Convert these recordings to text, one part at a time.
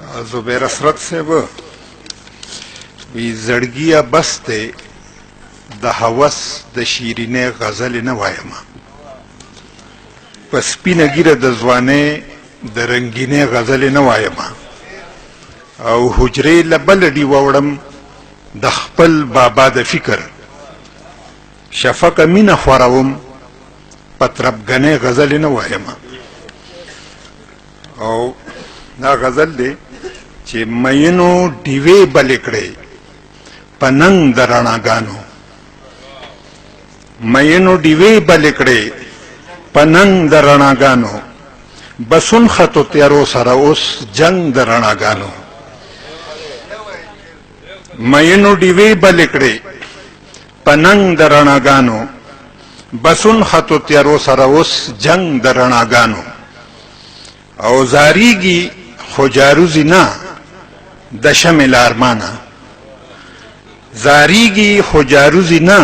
زبیر اسرت صاحب وی زړګیه بس دی د هوس د شیرینې غزل نه وایم په سپینه ګیره د ځوانۍ د رنګینې غزل نه وایم او حجرې له بلډي ووړم د خپل بابا د فکر شفقه مینه خوروم په تربګنې غزل نه وایم او دا غزل دی چې مینو ډیوې بلې کړې په ننګ د رڼاګانو مینو ډیوې بلې کړې په ننګ د رڼاګانو بسون خطو تیارو سره اوس جنگ د رڼاګانو مینو ډیوې بلې کړې په ننګ د رڼاګانو بسون خطو تیارو سره اوس جنگ د رڼاګانو او زاریږي خو جاروزي نه د شمع لارمانه زاریږي خو جاروزي نه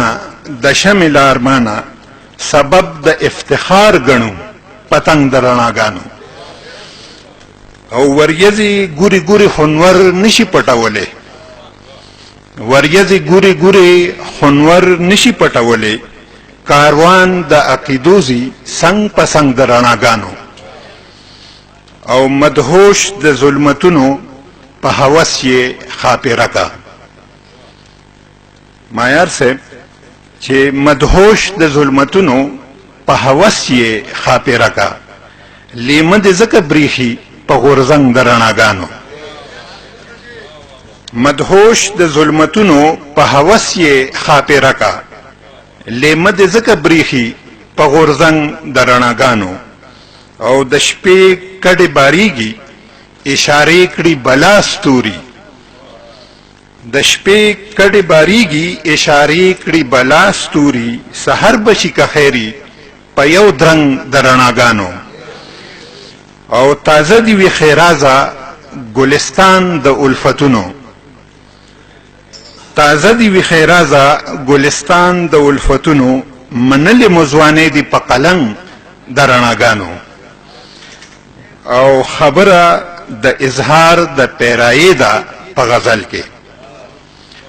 د شمع لارمانه سبب د افتخار ګڼو پتنګ د رڼاګانو او وریځي ګوري ګوري خنور نشي پټولې وریځي ګوري ګوري خنور نشي پټولې کاروان د عقیدوزي څنګ پسنګ د رڼاګانو او مدهوش د ظلمتونو په هوس یې خاپیره کا مایار صاحب چې مدهوش د ظلمتونو په هوس یې خاپیره کا لیمه د ځکه بریخي په غورځنګ د رڼاګانو مدهوش د ظلمتونو په هوس یې خاپیره کا لیمه د ځکه بریخي په غورځنګ د رڼاګانو او د شپې کډې باریږي اشارې کړي بلا ستوري د شپې کډې باریږي اشارې کړي بلا ستوري سحر بشي که خیري په یو درنګ د رڼاګانو او تازه دی وي خیرازه ګلستان د الفتونو تازه دی وي خیرازه ګلستان د الفتونو منلې مزوانې دی په قلنګ د رڼاګانو او خبره د اظهار د پیرایې ده په غزل کې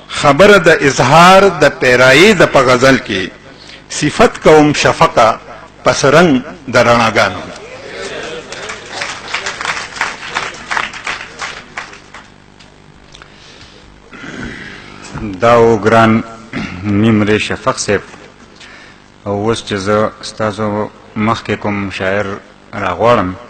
خبره د اظهار د پیرایې ده په غزل کې صفت کوم شفقه پس رنګ د رڼاګانو دا و ګران نیمرې شفق صاحب او اوس چې زه ستاسو مخکې کوم شاعر راغواړم